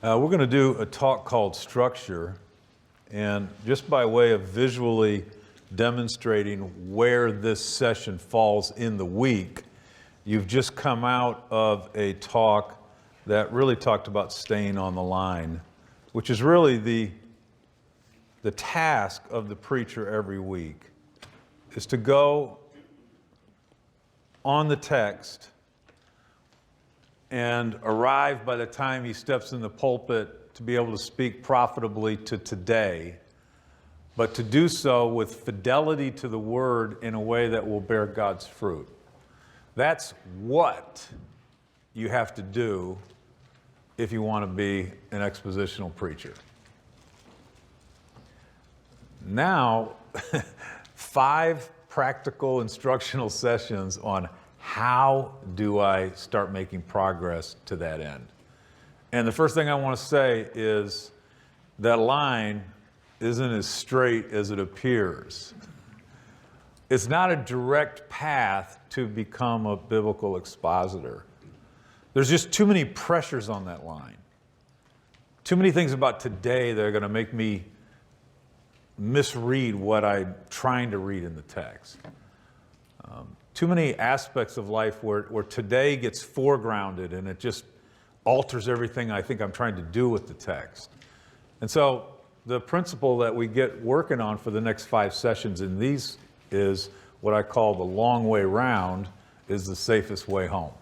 We're going to do a talk called Structure, and just by way of visually demonstrating where this session falls in the week, you've just come out of a talk that really talked about staying on the line, which is really the task of the preacher every week, is to go on the text and arrive by the time he steps in the pulpit to be able to speak profitably to today, but to do so with fidelity to the word in a way that will bear God's fruit. That's what you have to do if you want to be an expositional preacher. Now, 5 practical instructional sessions on how do I start making progress to that end. And the first thing I want to say is that line isn't as straight as it appears. It's not a direct path to become a biblical expositor. There's just too many pressures on that line. Too many things about today that are going to make me misread what I'm trying to read in the text. Too many aspects of life where today gets foregrounded and it just alters everything I think I'm trying to do with the text. And so the principle that we get working on for the next 5 sessions in these is what I call the long way round is the safest way home.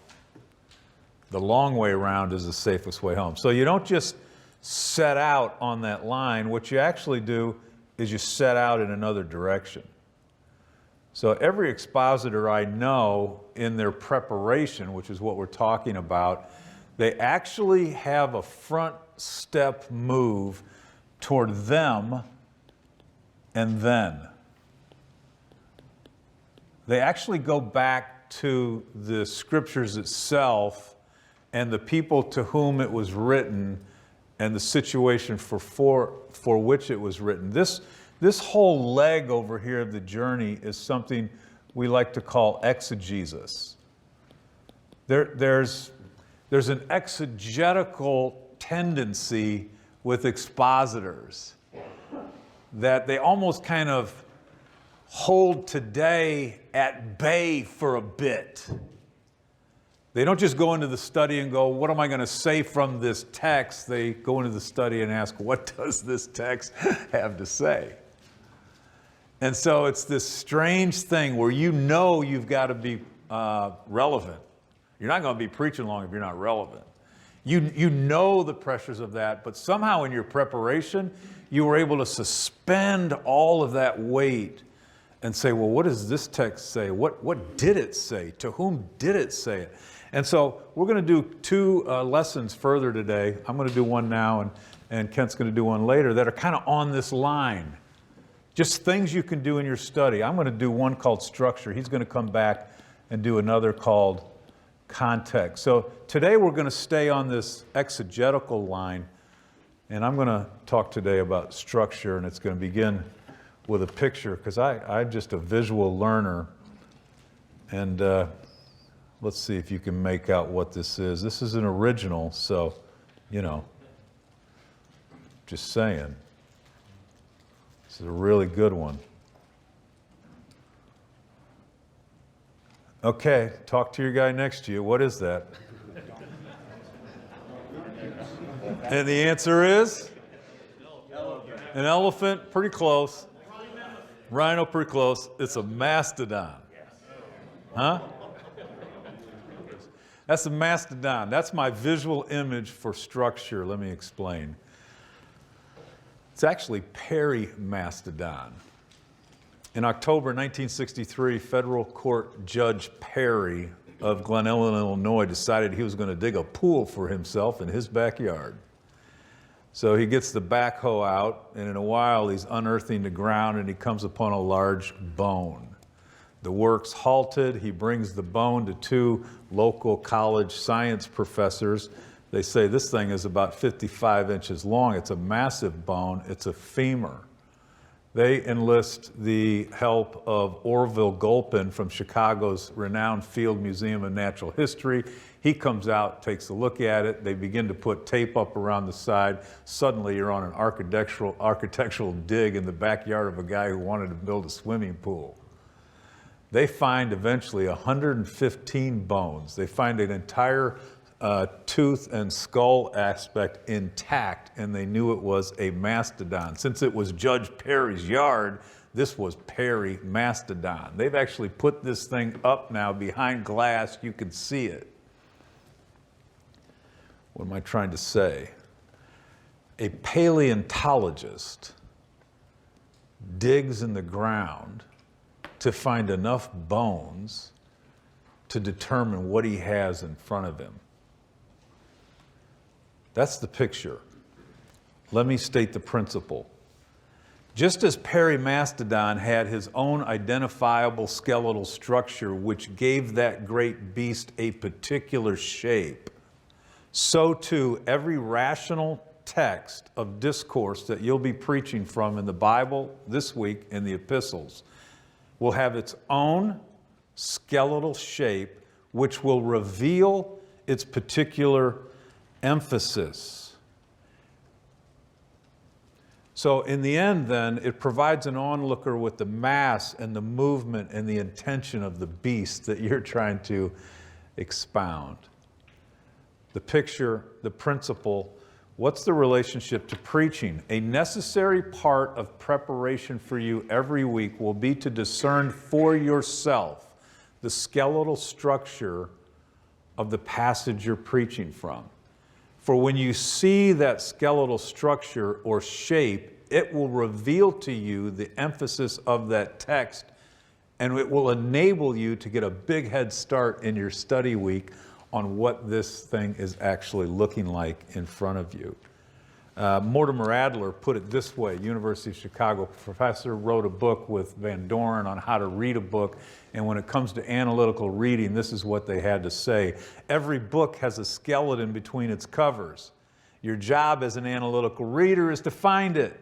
The long way round is the safest way home. So you don't just set out on that line. What you actually do is you set out in another direction. So every expositor I know in their preparation, which is what we're talking about, they actually have a front step move toward them and then. They actually go back to the scriptures itself and the people to whom it was written and the situation for which it was written. This whole leg over here of the journey is something we like to call exegesis. There's an exegetical tendency with expositors that they almost kind of hold today at bay for a bit. They don't just go into the study and go, what am I going to say from this text? They go into the study and ask, what does this text have to say? And so it's this strange thing where you know you've got to be relevant. You're not going to be preaching long if you're not relevant. You know the pressures of that, but somehow in your preparation, you were able to suspend all of that weight and say, well, what does this text say? What did it say? To whom did it say it? And so we're going to do 2 lessons further today. I'm going to do one now, and Kent's going to do one later that are kind of on this line. Just things you can do in your study. I'm going to do one called Structure. He's going to come back and do another called Context. So today we're going to stay on this exegetical line, and I'm going to talk today about structure, and it's going to begin with a picture because I'm just a visual learner. And let's see if you can make out what this is. This is an original, so, just saying. This is a really good one. Okay, talk to your guy next to you. What is that? And the answer is? An elephant, pretty close. Rhino, pretty close. It's a mastodon. Huh? That's a mastodon. That's my visual image for structure. Let me explain. It's actually Perry-mastodon. In October 1963, federal court Judge Perry of Glen Ellen, Illinois, decided he was going to dig a pool for himself in his backyard. So he gets the backhoe out, and in a while he's unearthing the ground, and he comes upon a large bone. The work's halted. He brings the bone to 2 local college science professors. They say this thing is about 55 inches long. It's a massive bone. It's a femur. They enlist the help of Orville Gulpin from Chicago's renowned Field Museum of Natural History. He comes out, takes a look at it. They begin to put tape up around the side. Suddenly you're on an architectural dig in the backyard of a guy who wanted to build a swimming pool. They find eventually 115 bones. They find an entire tooth and skull aspect intact, and they knew it was a mastodon. Since it was Judge Perry's yard, this was Perry Mastodon. They've actually put this thing up now behind glass. You can see it. What am I trying to say? A paleontologist digs in the ground to find enough bones to determine what he has in front of him. That's the picture. Let me state the principle. Just as Perry Mastodon had his own identifiable skeletal structure which gave that great beast a particular shape, so too every rational text of discourse that you'll be preaching from in the Bible this week in the epistles will have its own skeletal shape which will reveal its particular emphasis. So in the end then, it provides an onlooker with the mass and the movement and the intention of the beast that you're trying to expound. The picture, the principle, what's the relationship to preaching? A necessary part of preparation for you every week will be to discern for yourself the skeletal structure of the passage you're preaching from. For when you see that skeletal structure or shape, it will reveal to you the emphasis of that text, and it will enable you to get a big head start in your study week on what this thing is actually looking like in front of you. Mortimer Adler put it this way, University of Chicago professor, wrote a book with Van Doren on how to read a book, and when it comes to analytical reading, this is what they had to say. Every book has a skeleton between its covers. Your job as an analytical reader is to find it.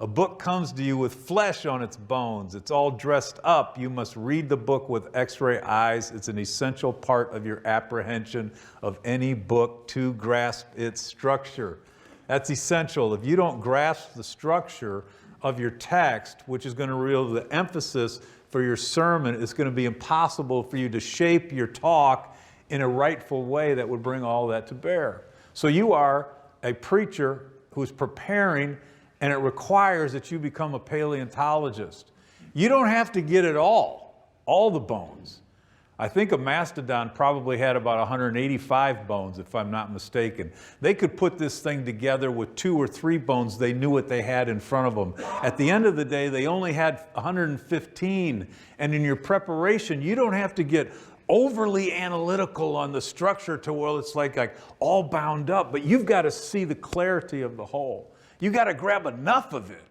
A book comes to you with flesh on its bones. It's all dressed up. You must read the book with X-ray eyes. It's an essential part of your apprehension of any book to grasp its structure. That's essential. If you don't grasp the structure of your text, which is going to reveal the emphasis for your sermon, it's going to be impossible for you to shape your talk in a rightful way that would bring all that to bear. So you are a preacher who's preparing, and it requires that you become a paleontologist. You don't have to get it all the bones. I think a mastodon probably had about 185 bones, if I'm not mistaken. They could put this thing together with 2 or 3 bones. They knew what they had in front of them. At the end of the day, they only had 115. And in your preparation, you don't have to get overly analytical on the structure to where it's like all bound up, but you've got to see the clarity of the whole. You've got to grab enough of it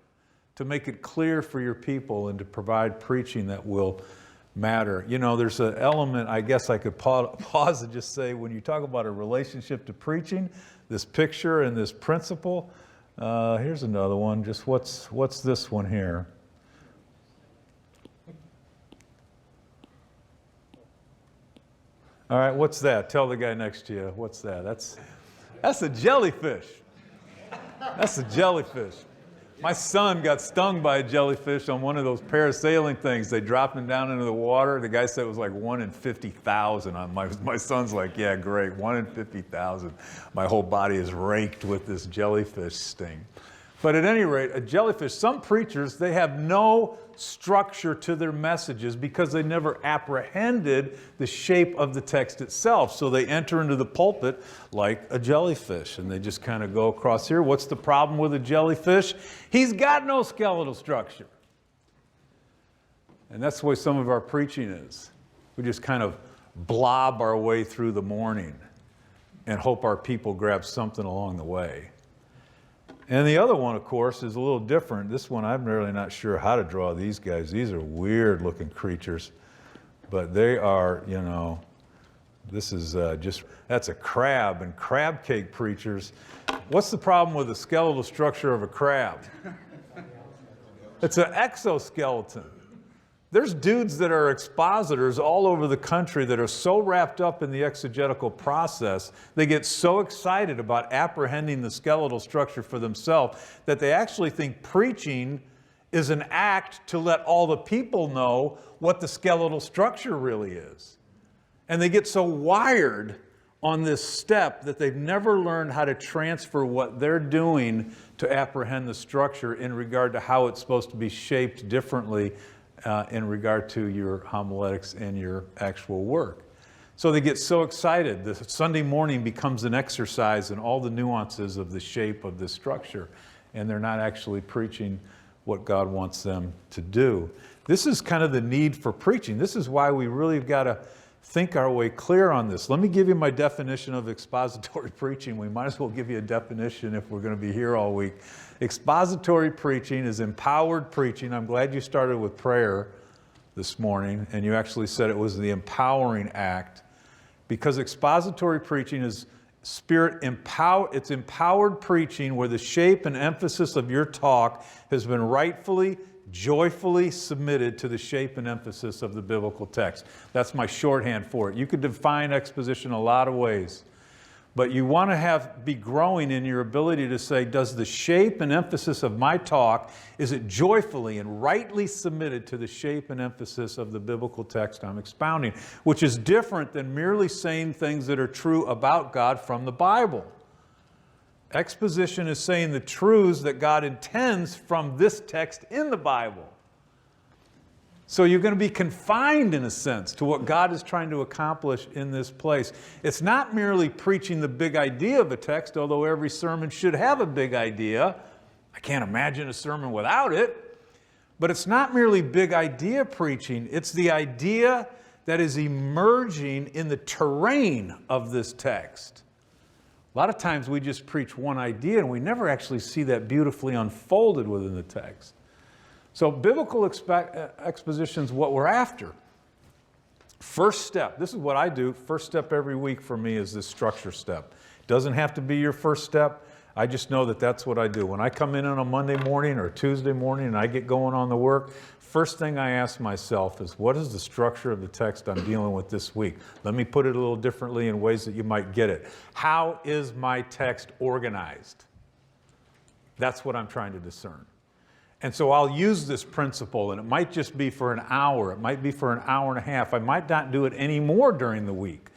to make it clear for your people and to provide preaching that will matter. You know, there's an element, I guess I could pause and just say, when you talk about a relationship to preaching, this picture and this principle, here's another one. Just what's this one here? All right, what's that? Tell the guy next to you, what's that? That's a jellyfish. That's a jellyfish. My son got stung by a jellyfish on one of those parasailing things. They dropped him down into the water. The guy said it was like 1 in 50,000. My son's like, yeah, great, 1 in 50,000. My whole body is raked with this jellyfish sting. But at any rate, a jellyfish, some preachers, they have no structure to their messages because they never apprehended the shape of the text itself. So they enter into the pulpit like a jellyfish, and they just kind of go across here. What's the problem with a jellyfish? He's got no skeletal structure. And that's the way some of our preaching is. We just kind of blob our way through the morning and hope our people grab something along the way. And the other one, of course, is a little different. This one, I'm really not sure how to draw these guys. These are weird-looking creatures, but they are, you know, this is that's a crab, and crab cake preachers. What's the problem with the skeletal structure of a crab? It's an exoskeleton. There's dudes that are expositors all over the country that are so wrapped up in the exegetical process, they get so excited about apprehending the skeletal structure for themselves that they actually think preaching is an act to let all the people know what the skeletal structure really is. And they get so wired on this step that they've never learned how to transfer what they're doing to apprehend the structure in regard to how it's supposed to be shaped differently in regard to your homiletics and your actual work. So they get so excited. The Sunday morning becomes an exercise in all the nuances of the shape of this structure, and they're not actually preaching what God wants them to do. This is kind of the need for preaching. This is why we really have got to think our way clear on this. Let me give you my definition of expository preaching. We might as well give you a definition if we're going to be here all week. Expository preaching is empowered preaching. I'm glad you started with prayer this morning, and you actually said it was the empowering act, because expository preaching is it's empowered preaching where the shape and emphasis of your talk has been rightfully, joyfully submitted to the shape and emphasis of the biblical text. That's my shorthand for it. You could define exposition a lot of ways, but you want to be growing in your ability to say, does the shape and emphasis of my talk, is it joyfully and rightly submitted to the shape and emphasis of the biblical text I'm expounding, which is different than merely saying things that are true about God from the Bible. Exposition is saying the truths that God intends from this text in the Bible. So you're going to be confined, in a sense, to what God is trying to accomplish in this place. It's not merely preaching the big idea of a text, although every sermon should have a big idea. I can't imagine a sermon without it. But it's not merely big idea preaching. It's the idea that is emerging in the terrain of this text. A lot of times we just preach one idea and we never actually see that beautifully unfolded within the text. So biblical exposition is what we're after. First step, this is what I do. First step every week for me is this structure step. It doesn't have to be your first step. I just know that that's what I do. When I come in on a Monday morning or Tuesday morning and I get going on the work, first thing I ask myself is, what is the structure of the text I'm dealing with this week? Let me put it a little differently in ways that you might get it. How is my text organized? That's what I'm trying to discern. And so I'll use this principle, and it might just be for an hour. It might be for an hour and a half. I might not do it any more during the week.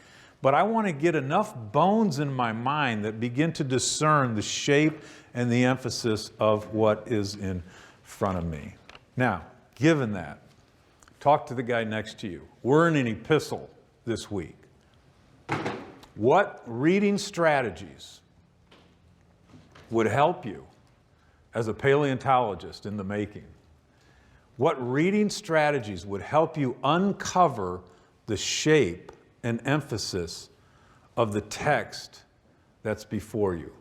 But I want to get enough bones in my mind that begin to discern the shape and the emphasis of what is in front of me. Now, given that, talk to the guy next to you. We're in an epistle this week. What reading strategies would help you as a paleontologist in the making? What reading strategies would help you uncover the shape and emphasis of the text that's before you?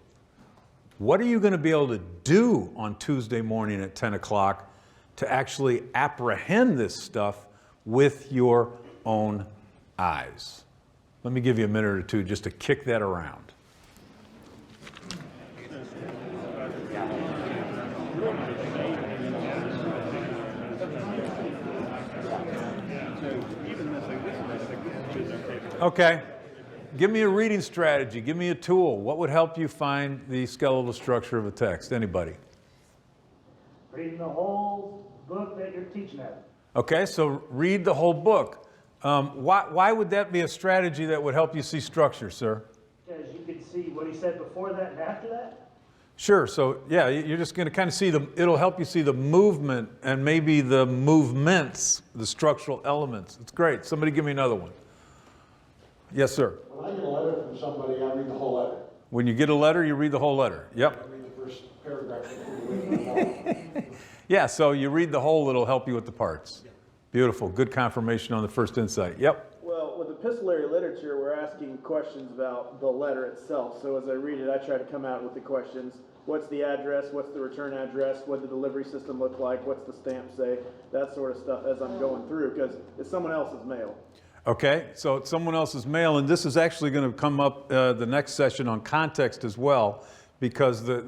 What are you going to be able to do on Tuesday morning at 10 o'clock to actually apprehend this stuff with your own eyes? Let me give you a minute or two just to kick that around. Okay, give me a reading strategy. Give me a tool. What would help you find the skeletal structure of a text? Anybody? Reading the whole book that you're teaching at. Okay, so read the whole book. Why would that be a strategy that would help you see structure, sir? Because you can see what he said before that and after that. Sure, so yeah, you're just going to kind of see it'll help you see the movement and maybe the movements, the structural elements. It's great. Somebody give me another one. Yes, sir. When I get a letter from somebody, I read the whole letter. When you get a letter, you read the whole letter. Yep. I read the first paragraph before Yeah, so you read the whole, it'll help you with the parts. Yeah. Beautiful. Good confirmation on the first insight. Yep. Well, with epistolary literature, we're asking questions about the letter itself. So as I read it, I try to come out with the questions. What's the address? What's the return address? What did the delivery system look like? What's the stamp say? That sort of stuff as I'm going through, because it's someone else's mail. Okay, so it's someone else's mail, and this is actually going to come up the next session on context as well, because the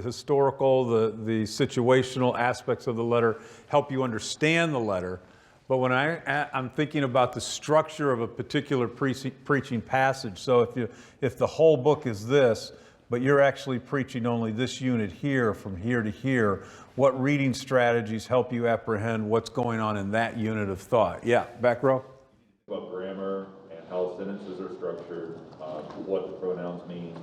historical, the situational aspects of the letter help you understand the letter. But when I'm thinking about the structure of a particular preaching passage, so if the whole book is this, but you're actually preaching only this unit here, from here to here, what reading strategies help you apprehend what's going on in that unit of thought? Yeah, back row. About grammar and how sentences are structured, what the pronouns mean.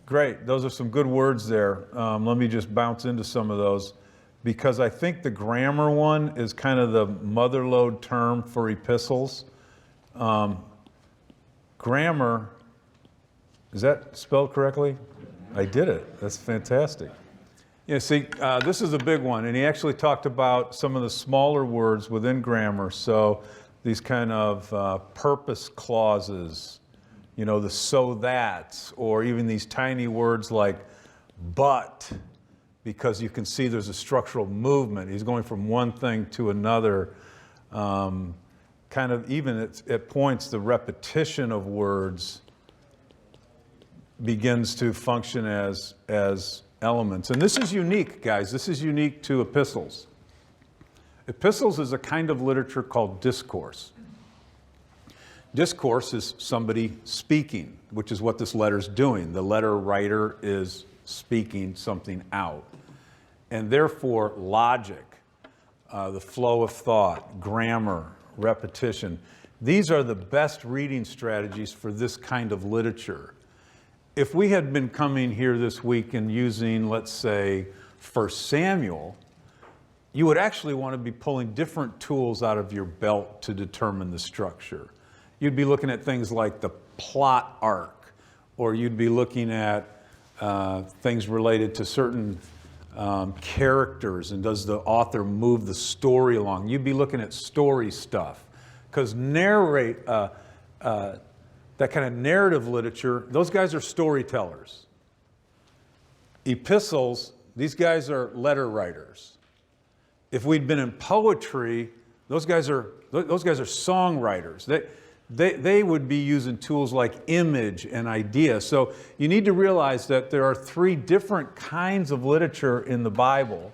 Great. Those are some good words there. Let me just bounce into some of those, because I think the grammar one is kind of the motherlode term for epistles. Grammar, is that spelled correctly? I did it. That's fantastic. Yeah, see, this is a big one, and he actually talked about some of the smaller words within grammar. So these kind of purpose clauses, you know, the so that's, or even these tiny words like but, because you can see there's a structural movement. He's going from one thing to another. Kind of even at points, the repetition of words begins to function as elements. And this is unique, guys. This is unique to epistles. Epistles is a kind of literature called discourse. Discourse is somebody speaking, which is what this letter's doing. The letter writer is speaking something out. And therefore, logic, the flow of thought, grammar, repetition, these are the best reading strategies for this kind of literature. If we had been coming here this week and using, let's say, 1 Samuel, you would actually want to be pulling different tools out of your belt to determine the structure. You'd be looking at things like the plot arc, or you'd be looking at things related to certain characters, and does the author move the story along? You'd be looking at story stuff, because that kind of narrative literature, those guys are storytellers. Epistles, these guys are letter writers. If we'd been in poetry, those guys are songwriters. They would be using tools like image and idea. So you need to realize that there are three different kinds of literature in the Bible: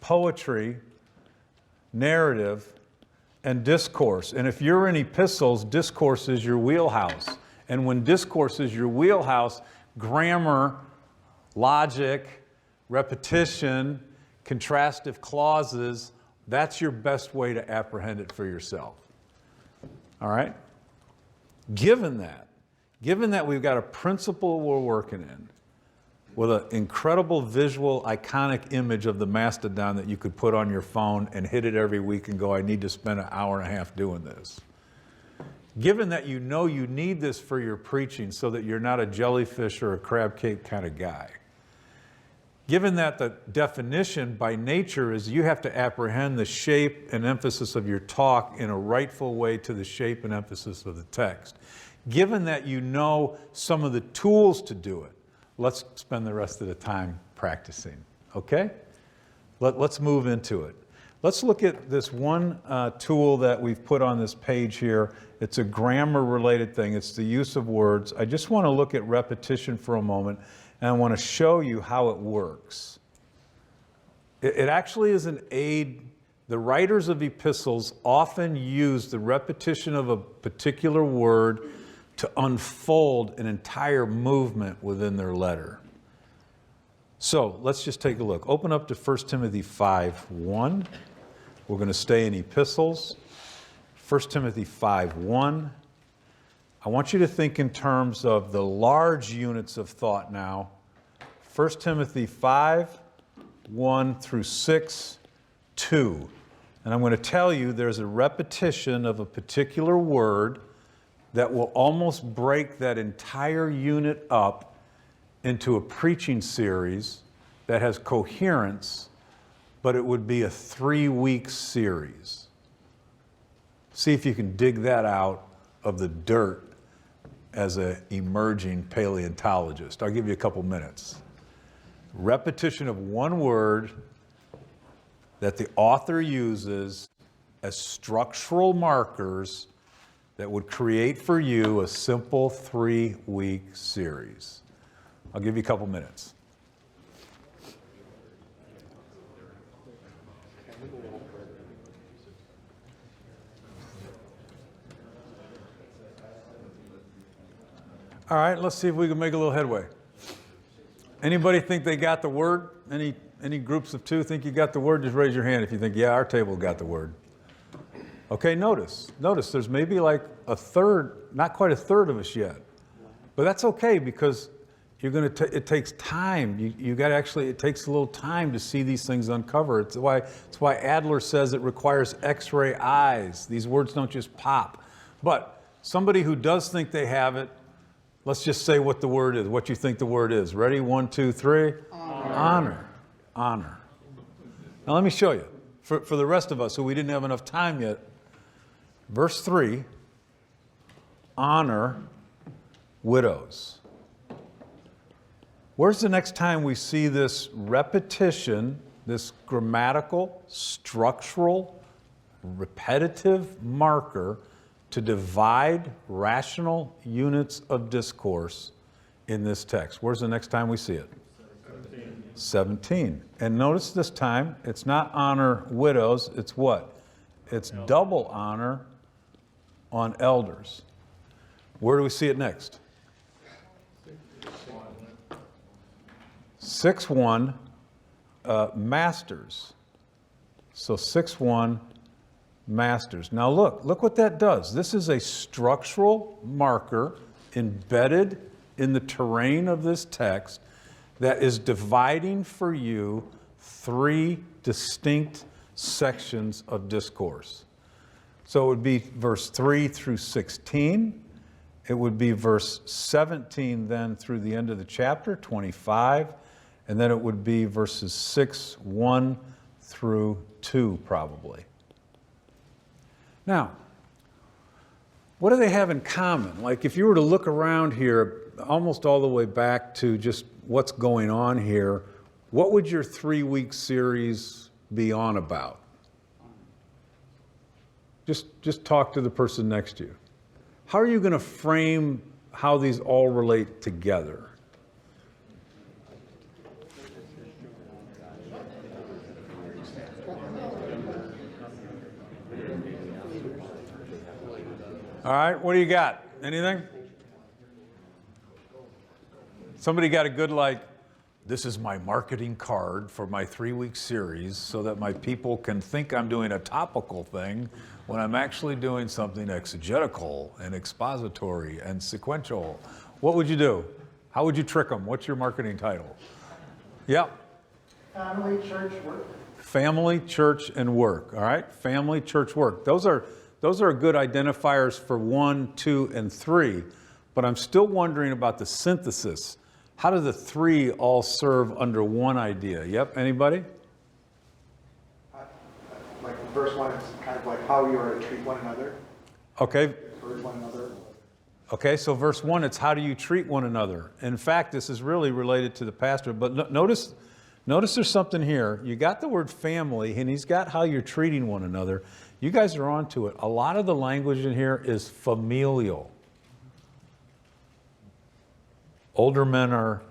poetry, narrative, and discourse. And if you're in epistles, discourse is your wheelhouse. And when discourse is your wheelhouse, grammar, logic, repetition, contrastive clauses, that's your best way to apprehend it for yourself. All right? Given that we've got a principle we're working in with an incredible visual, iconic image of the mastodon that you could put on your phone and hit it every week and go, I need to spend an hour and a half doing this. Given that you know you need this for your preaching so that you're not a jellyfish or a crab cake kind of guy. Given that the definition by nature is you have to apprehend the shape and emphasis of your talk in a rightful way to the shape and emphasis of the text. Given that you know some of the tools to do it, let's spend the rest of the time practicing, okay? Let's move into it. Let's look at this one tool that we've put on this page here. It's a grammar-related thing. It's the use of words. I just want to look at repetition for a moment, and I want to show you how it works. It actually is an aid. The writers of epistles often use the repetition of a particular word to unfold an entire movement within their letter. So let's just take a look. Open up to 1 Timothy 5:1. We're going to stay in epistles. 1 Timothy 5:1. I want you to think in terms of the large units of thought now. 1 Timothy 5:1 through 6:2. And I'm going to tell you there's a repetition of a particular word that will almost break that entire unit up into a preaching series that has coherence, but it would be a 3-week series. See if you can dig that out of the dirt as an emerging paleontologist. I'll give you a couple minutes. Repetition of one word that the author uses as structural markers that would create for you a simple 3-week series. I'll give you a couple minutes. All right, let's see if we can make a little headway. Anybody think they got the word? Any groups of two think you got the word? Just raise your hand if you think, yeah, our table got the word. Okay, notice there's maybe like a third, not quite a third of us yet. But that's okay because it takes time. You got to actually, it takes a little time to see these things uncover. It's why Adler says it requires X-ray eyes. These words don't just pop. But somebody who does think they have it, let's just say what the word is, what you think the word is. Ready? 1, 2, 3. Honor. Honor. Now let me show you. For the rest of us who we didn't have enough time yet, verse 3, honor widows. Where's the next time we see this repetition, this grammatical, structural, repetitive marker to divide rational units of discourse in this text? Where's the next time we see it? 17. And notice this time, it's not honor widows, it's what? It's double honor on elders. Where do we see it next? 6:1, masters. So 6:1, masters. Now look what that does. This is a structural marker embedded in the terrain of this text that is dividing for you 3 distinct sections of discourse. So it would be verse 3 through 16. It would be verse 17 then through the end of the chapter, 25. And then it would be verses 6:1 through 2 probably. Now, what do they have in common? Like if you were to look around here, almost all the way back to just what's going on here, what would your 3-week series be on about? Just talk to the person next to you. How are you going to frame how these all relate together? All right, what do you got? Anything? Somebody got a good, like, this is my marketing card for my 3-week series so that my people can think I'm doing a topical thing when I'm actually doing something exegetical and expository and sequential. What would you do? How would you trick them? What's your marketing title? Yep. Family, church, work. Family, church, and work. All right? Family, church, work. Those are good identifiers for 1, 2, and 3. But I'm still wondering about the synthesis. How do the 3 all serve under one idea? Yep, anybody? Like verse 1 is kind of like how you are to treat one another. Okay. Encourage one another. Okay, so verse 1, it's how do you treat one another? In fact, this is really related to the pastor, but notice there's something here. You got the word family, and he's got how you're treating one another. You guys are onto it. A lot of the language in here is familial. Older men are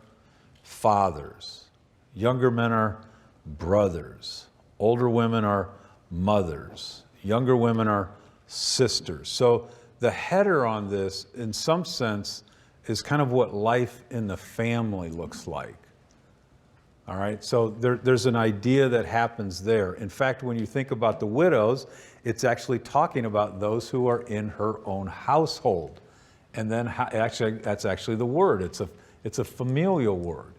fathers. Younger men are brothers. Older women are mothers. Younger women are sisters. So the header on this, in some sense, is kind of what life in the family looks like. All right, so there's an idea that happens there. In fact, when you think about the widows, it's actually talking about those who are in her own household. And then actually, that's actually the word. It's a familial word.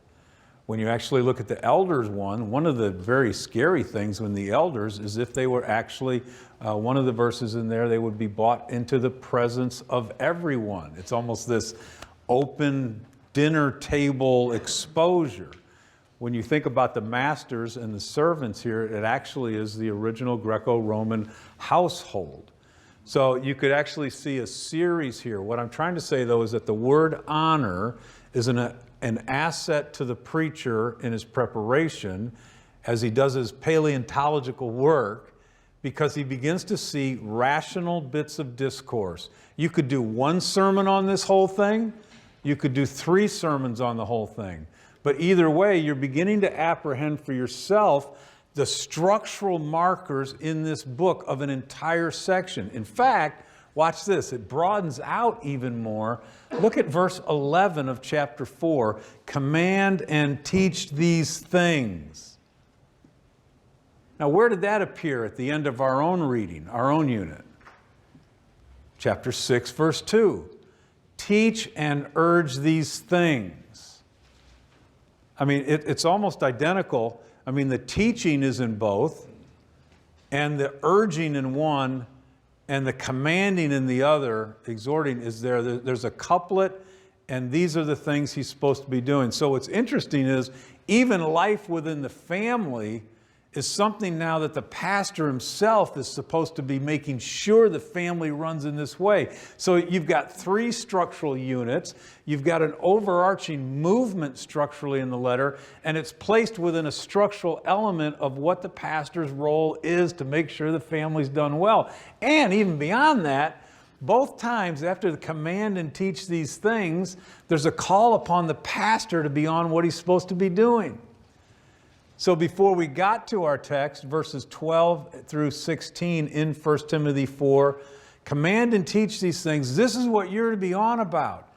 When you actually look at the elders one of the very scary things when the elders is if they were actually, one of the verses in there, they would be brought into the presence of everyone. It's almost this open dinner table exposure. When you think about the masters and the servants here, it actually is the original Greco-Roman household. So you could actually see a series here. What I'm trying to say, though, is that the word honor is an asset to the preacher in his preparation as he does his paleontological work, because he begins to see rational bits of discourse. You could do 1 sermon on this whole thing. You could do 3 sermons on the whole thing. But either way, you're beginning to apprehend for yourself the structural markers in this book of an entire section. In fact, watch this, it broadens out even more. Look at verse 11 of chapter 4. Command and teach these things. Now, where did that appear at the end of our own reading, our own unit? Chapter 6, verse 2. Teach and urge these things. I mean, it's almost identical. I mean, the teaching is in both, and the urging in one, and the commanding in the other, exhorting is there. There's a couplet, and these are the things he's supposed to be doing. So what's interesting is even life within the family is something now that the pastor himself is supposed to be making sure the family runs in this way. So you've got 3 structural units, you've got an overarching movement structurally in the letter, and it's placed within a structural element of what the pastor's role is to make sure the family's done well. And even beyond that, both times after the command and teach these things, there's a call upon the pastor to be on what he's supposed to be doing. So before we got to our text, verses 12 through 16 in 1 Timothy 4, command and teach these things. This is what you're to be on about.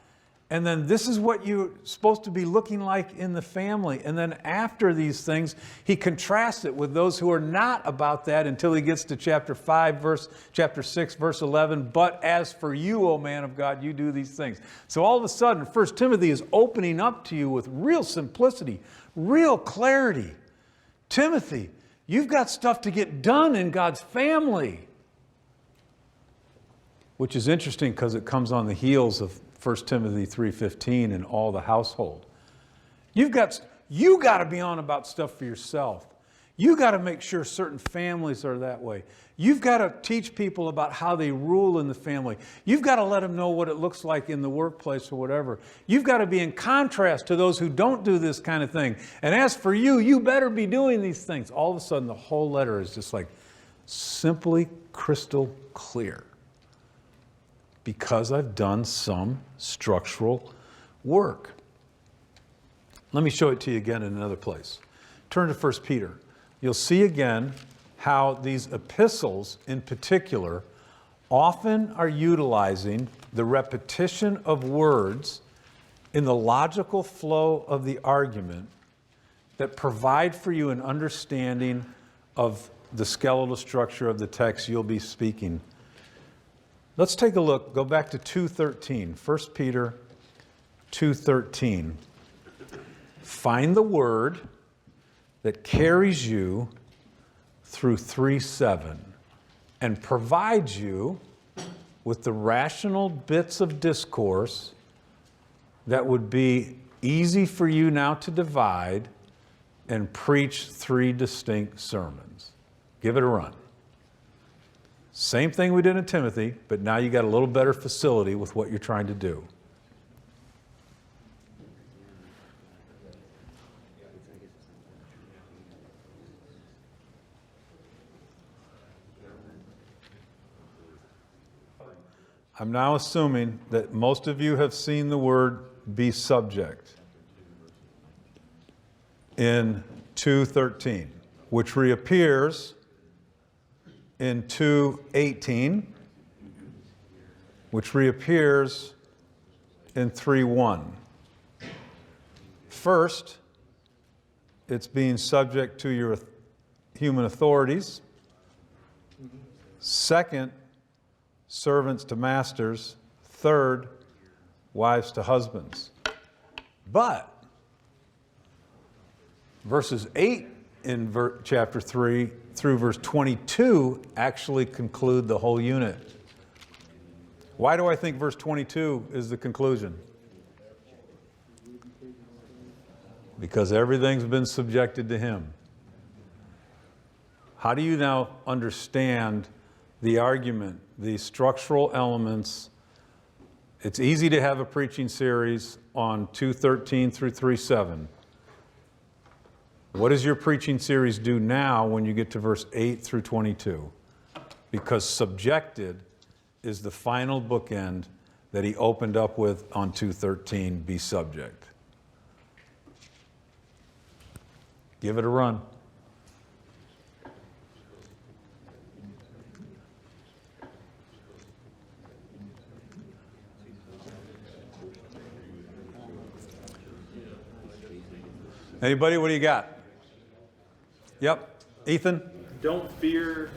And then this is what you're supposed to be looking like in the family. And then after these things, he contrasts it with those who are not about that until he gets to chapter 6, verse 11. But as for you, O man of God, you do these things. So all of a sudden, 1 Timothy is opening up to you with real simplicity, real clarity. Timothy, you've got stuff to get done in God's family. Which is interesting because it comes on the heels of 1 Timothy 3:15 and all the household. You got to be on about stuff for yourself. You got to make sure certain families are that way. You've got to teach people about how they rule in the family. You've got to let them know what it looks like in the workplace or whatever. You've got to be in contrast to those who don't do this kind of thing. And as for you, you better be doing these things. All of a sudden, the whole letter is just like simply crystal clear. Because I've done some structural work. Let me show it to you again in another place. Turn to 1 Peter. You'll see again how these epistles in particular often are utilizing the repetition of words in the logical flow of the argument that provide for you an understanding of the skeletal structure of the text you'll be speaking. Let's take a look. Go back to 2:13. 1 Peter 2:13. Find the word that carries you through 3:7 and provides you with the rational bits of discourse that would be easy for you now to divide and preach 3 distinct sermons. Give it a run. Same thing we did in Timothy, but now you got a little better facility with what you're trying to do. I'm now assuming that most of you have seen the word be subject in 2:13, which reappears in 2:18, which reappears in 3:1. First, it's being subject to your human authorities. Second, servants to masters. Third, wives to husbands. But verses 8 in chapter 3 through verse 22 actually conclude the whole unit. Why do I think verse 22 is the conclusion? Because everything's been subjected to him. How do you now understand the argument, the structural elements? It's easy to have a preaching series on 2:13 through 3:7. What does your preaching series do now when you get to verse 8 through 22? Because subjected is the final bookend that he opened up with on 2:13, be subject. Give it a run. Anybody, what do you got? Yep, Ethan? Don't fear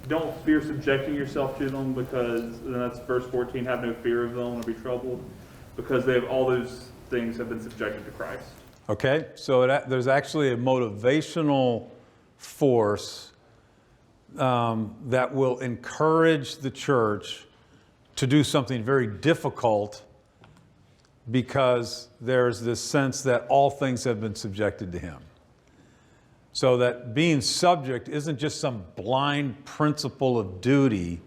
subjecting yourself to them, because and that's verse 14, have no fear of them or be troubled, because they have all those things have been subjected to Christ. Okay, so there's actually a motivational force that will encourage the church to do something very difficult, because there's this sense that all things have been subjected to him. So that being subject isn't just some blind principle of duty,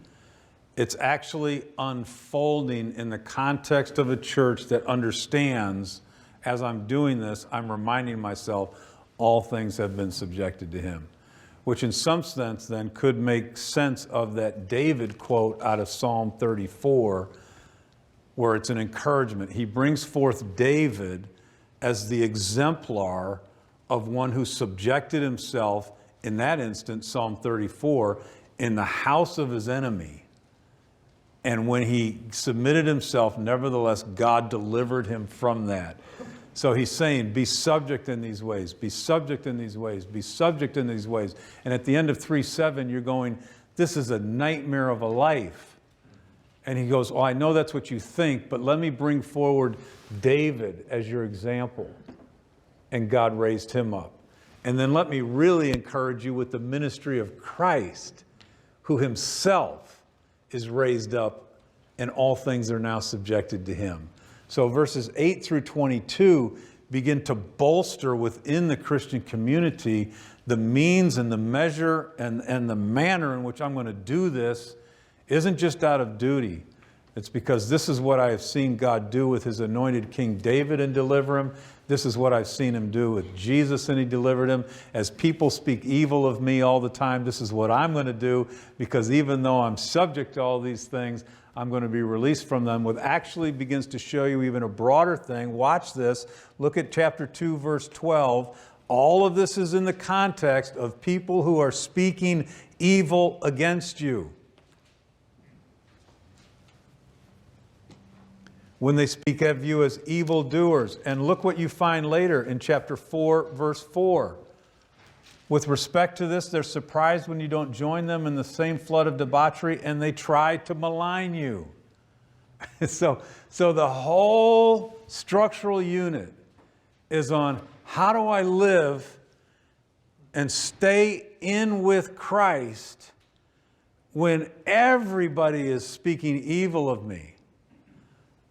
it's actually unfolding in the context of a church that understands, as I'm doing this, I'm reminding myself all things have been subjected to him. Which in some sense then could make sense of that David quote out of Psalm 34, where it's an encouragement. He brings forth David as the exemplar of one who subjected himself, in that instance, Psalm 34, in the house of his enemy. And when he submitted himself, nevertheless, God delivered him from that. So he's saying, be subject in these ways, be subject in these ways, be subject in these ways. And at the end of 3:7, you're going, this is a nightmare of a life. And he goes, oh, I know that's what you think, but let me bring forward David as your example. And God raised him up. And then let me really encourage you with the ministry of Christ, who himself is raised up, and all things are now subjected to him. So verses 8 through 22 begin to bolster within the Christian community the means and the measure and the manner in which I'm going to do this isn't just out of duty. It's because this is what I have seen God do with his anointed King David and deliver him. This is what I've seen him do with Jesus and he delivered him. As people speak evil of me all the time, this is what I'm going to do, because even though I'm subject to all these things, I'm going to be released from them. What actually begins to show you even a broader thing. Watch this. Look at chapter 2, verse 12. All of this is in the context of people who are speaking evil against you. When they speak of you as evildoers. And look what you find later in chapter 4, verse 4. With respect to this, they're surprised when you don't join them in the same flood of debauchery, and they try to malign you. So the whole structural unit is on how do I live and stay in with Christ when everybody is speaking evil of me.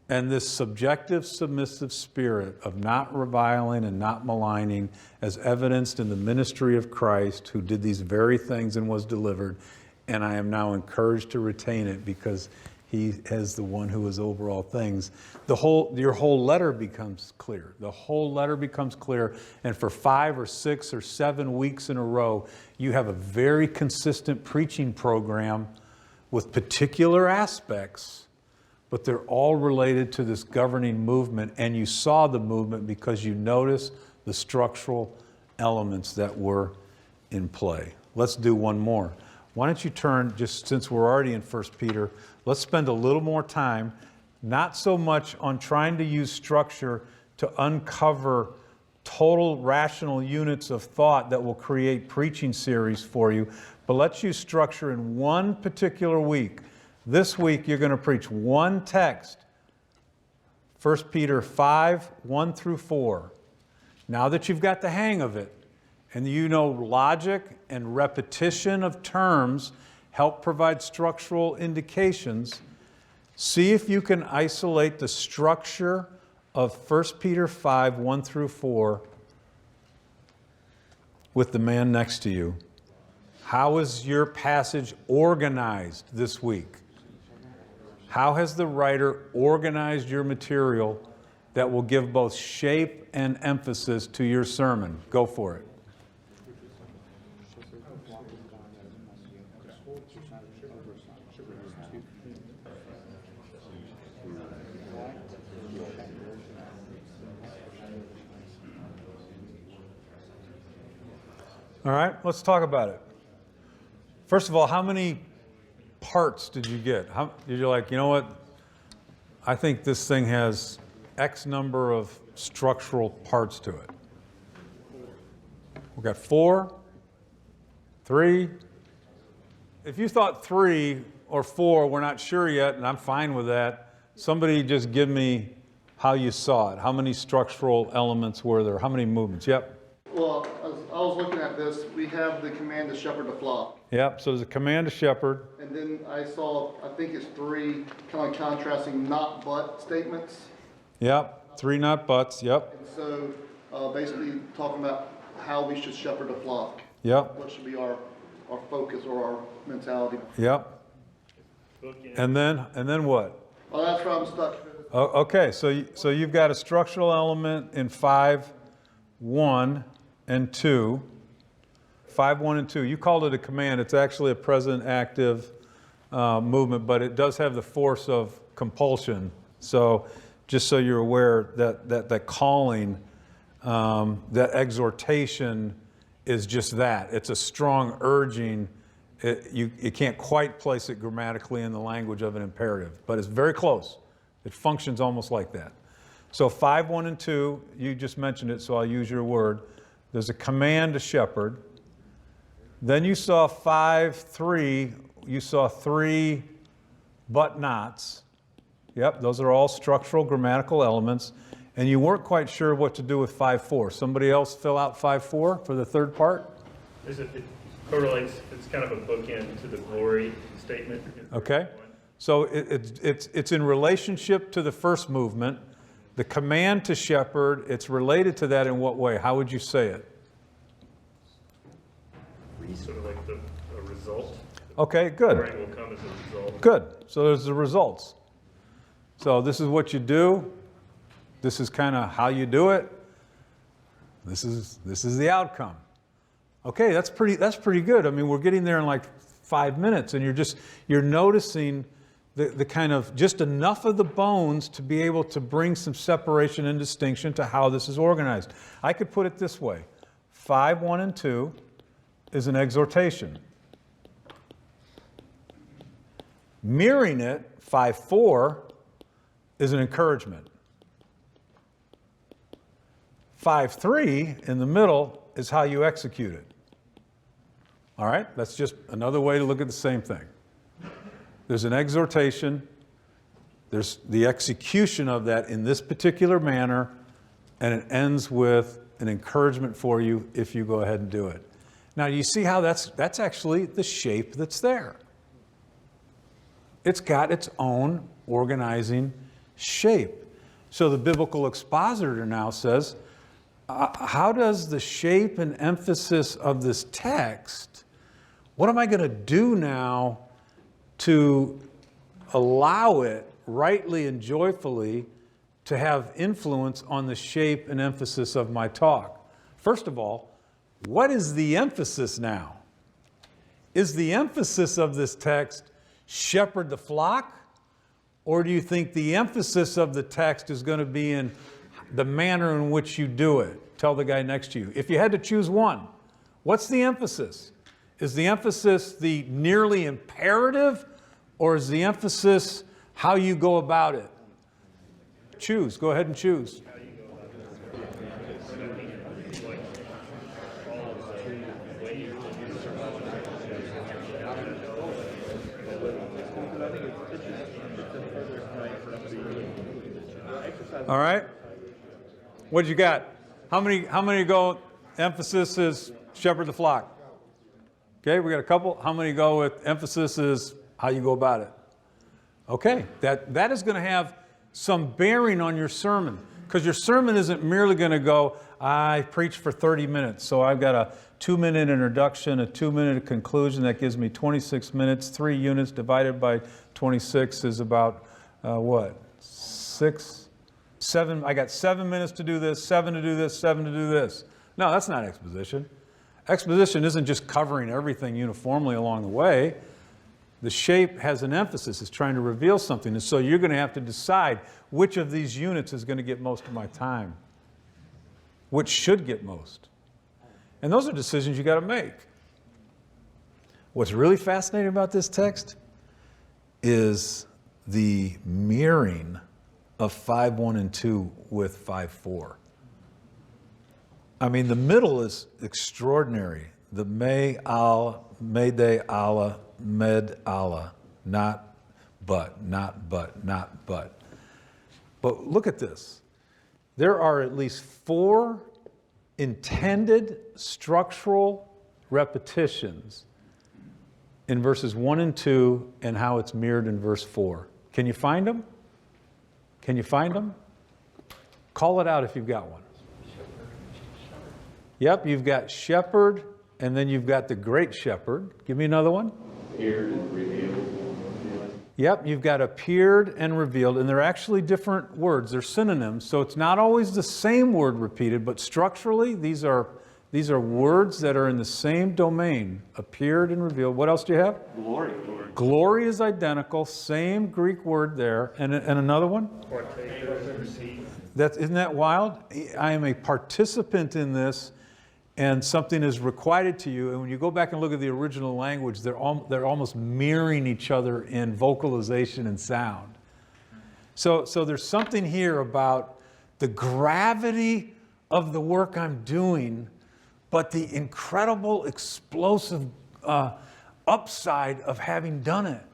And this subjective, submissive spirit of not reviling and not maligning, as evidenced in the ministry of Christ, who did these very things and was delivered. And I am now encouraged to retain it because he is the one who is over all things. Your whole letter becomes clear. The whole letter becomes clear. And for 5 or 6 or 7 weeks in a row, you have a very consistent preaching program with particular aspects, but they're all related to this governing movement, and you saw the movement because you noticed the structural elements that were in play. Let's do one more. Why don't you turn, just since we're already in 1 Peter, let's spend a little more time, not so much on trying to use structure to uncover total rational units of thought that will create preaching series for you, but let's use structure in one particular week. This week, you're going to preach one text, 1 Peter 5, 1 through 4. Now that you've got the hang of it, and you know logic and repetition of terms help provide structural indications, see if you can isolate the structure of 1 Peter 5, 1 through 4 with the man next to you. How is your passage organized this week? How has the writer organized your material that will give both shape and emphasis to your sermon? Go for it. All right, let's talk about it. First of all, how many parts did you get? Did you like, you know what? I think this thing has X number of structural parts to it. We got 4, 3. If you thought 3 or 4, we're not sure yet, and I'm fine with that. Somebody just give me how you saw it. How many structural elements were there? How many movements? Yep. Well, I was looking at this, we have the command to shepherd the flock. Yep, so there's a command to shepherd. And then I saw, I think it's 3 kind of contrasting not but statements. Yep, 3 not buts. Yep, And so basically talking about how we should shepherd the flock. yep, What should be our focus or our mentality. yep. And then what? Well, that's where I'm stuck. Okay, so you've got a structural element in 5, 1, and 2. 5, 1, and 2. You called it a command. It's actually a present active movement, but it does have the force of compulsion. So just so you're aware that calling, that exhortation is just that. It's a strong urging. You can't quite place it grammatically in the language of an imperative, but it's very close. It functions almost like that. So 5, 1, and 2, you just mentioned it, so I'll use your word. There's a command to shepherd. Then you saw 5, 3, you saw 3 but nots. Yep, those are all structural grammatical elements. And you weren't quite sure what to do with 5, 4. Somebody else fill out 5, 4 for the third part? It correlates, it's kind of a bookend to the glory statement. Okay. So it's in relationship to the first movement. The command to shepherd, it's related to that in what way? How would you say it? Sort of like a result. Okay, good. Glory will come as a result. Good. So there's the results. So this is what you do. This is kind of how you do it. This is the outcome. Okay, that's pretty good. I mean, we're getting there in like 5 minutes, and you're noticing the kind of just enough of the bones to be able to bring some separation and distinction to how this is organized. I could put it this way: 5, 1, and 2 is an exhortation. Mirroring it, 5, 4 is an encouragement. 5, 3 in the middle is how you execute it. All right, that's just another way to look at the same thing. There's an exhortation, there's the execution of that in this particular manner, and it ends with an encouragement for you if you go ahead and do it. Now, you see how that's actually the shape that's there. It's got its own organizing shape. So the biblical expositor now says, how does the shape and emphasis of this text, what am I going to do now to allow it rightly and joyfully to have influence on the shape and emphasis of my talk? First of all, what is the emphasis now? Is the emphasis of this text shepherd the flock? Or do you think the emphasis of the text is going to be in the manner in which you do it? Tell the guy next to you. If you had to choose one, what's the emphasis? Is the emphasis the nearly imperative, or is the emphasis how you go about it? Choose. Go ahead and choose. All right. What you got? How many go emphasis is shepherd the flock? Okay, we got a couple. How many go with emphasis is how you go about it? Okay, that is going to have some bearing on your sermon, because your sermon isn't merely going to go, I preach for 30 minutes, so I've got a 2-minute introduction, a 2-minute conclusion that gives me 26 minutes. 3 units divided by 26 is about what? 6, 7. I got 7 minutes to do this, 7 to do this, 7 to do this. No, that's not exposition. Exposition isn't just covering everything uniformly along the way. The shape has an emphasis. It's trying to reveal something. And so you're going to have to decide which of these units is going to get most of my time, which should get most. And those are decisions you got to make. What's really fascinating about this text is the mirroring of 5, 1, and 2 with 5, 4. I mean, the middle is extraordinary. The may al, may de Allah, med Allah, not but, not but, not but. But look at this. There are at least 4 intended structural repetitions in verses 1 and 2 and how it's mirrored in verse 4. Can you find them? Can you find them? Call it out if you've got one. Yep, you've got shepherd, and then you've got the great shepherd. Give me another one. Appeared and revealed. Yep, you've got appeared and revealed, and they're actually different words. They're synonyms, so it's not always the same word repeated, but structurally, these are words that are in the same domain. Appeared and revealed. What else do you have? Glory. Glory is identical, same Greek word there. And another one? Isn't that wild? I am a participant in this, and something is requited to you. And when you go back and look at the original language, they're almost mirroring each other in vocalization and sound. So there's something here about the gravity of the work I'm doing, but the incredible, explosive upside of having done it.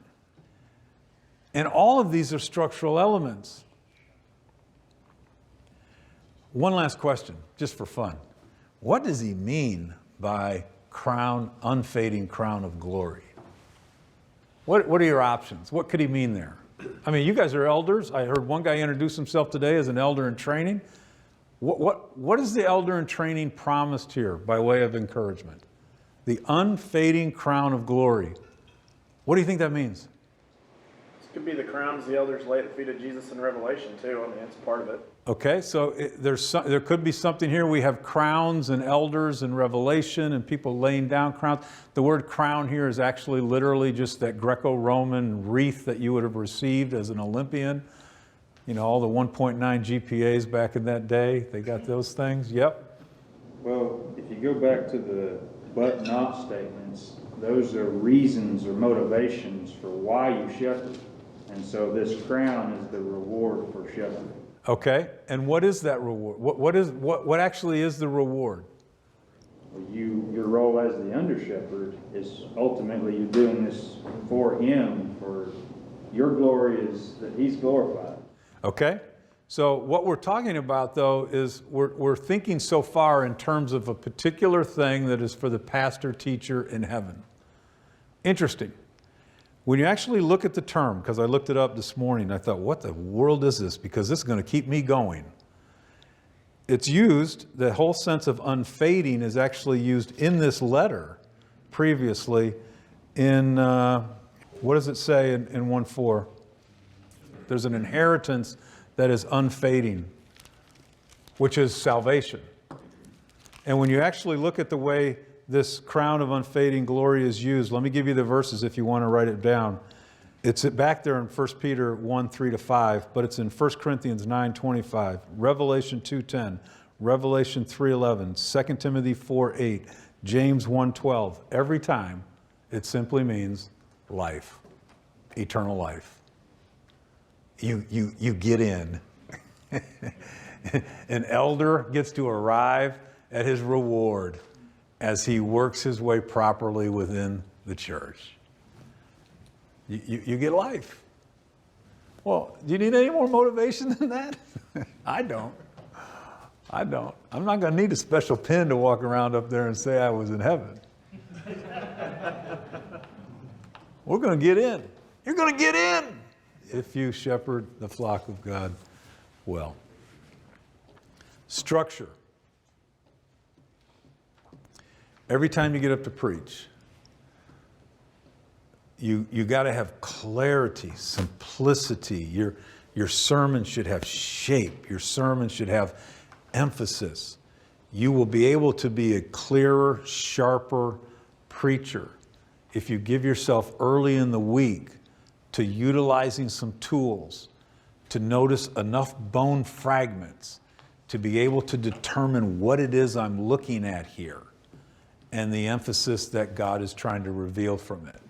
And all of these are structural elements. One last question, just for fun. What does he mean by crown, unfading crown of glory? What are your options? What could he mean there? I mean, you guys are elders. I heard one guy introduce himself today as an elder in training. What is the elder in training promised here by way of encouragement? The unfading crown of glory. What do you think that means? This could be the crowns the elders lay at the feet of Jesus in Revelation too. I mean, it's part of it. Okay, so there could be something here. We have crowns and elders in Revelation and people laying down crowns. The word crown here is actually literally just that Greco-Roman wreath that you would have received as an Olympian. You know, all the 1.9 GPAs back in that day, they got those things. Yep. Well, if you go back to the but not statements, those are reasons or motivations for why you shepherd. And so this crown is the reward for shepherding. Okay, and what is that reward? What actually is the reward? Your role as the under shepherd is ultimately you're doing this for him, for your glory is that he's glorified. Okay, so what we're talking about though is we're thinking so far in terms of a particular thing that is for the pastor teacher in heaven. Interesting. When you actually look at the term, because I looked it up this morning, I thought, what the world is this? Because this is going to keep me going. It's used, the whole sense of unfading is actually used in this letter previously in, what does it say in 1:4? There's an inheritance that is unfading, which is salvation. And when you actually look at the way this crown of unfading glory is used, let me give you the verses if you want to write it down. It's back there in 1 Peter 1:3-5, but it's in 1 Corinthians 9:25, Revelation 2:10, Revelation 3:11, 2 Timothy 4:8, James 1:12. Every time it simply means life, eternal life. You get in. An elder gets to arrive at his reward as he works his way properly within the church. You get life. Well, do you need any more motivation than that? I don't. I'm not going to need a special pen to walk around up there and say I was in heaven. We're going to get in. You're going to get in if you shepherd the flock of God well. Structure. Every time you get up to preach, you got to have clarity, simplicity. Your sermon should have shape. Your sermon should have emphasis. You will be able to be a clearer, sharper preacher if you give yourself early in the week to utilizing some tools to notice enough bone fragments to be able to determine what it is I'm looking at here and the emphasis that God is trying to reveal from it.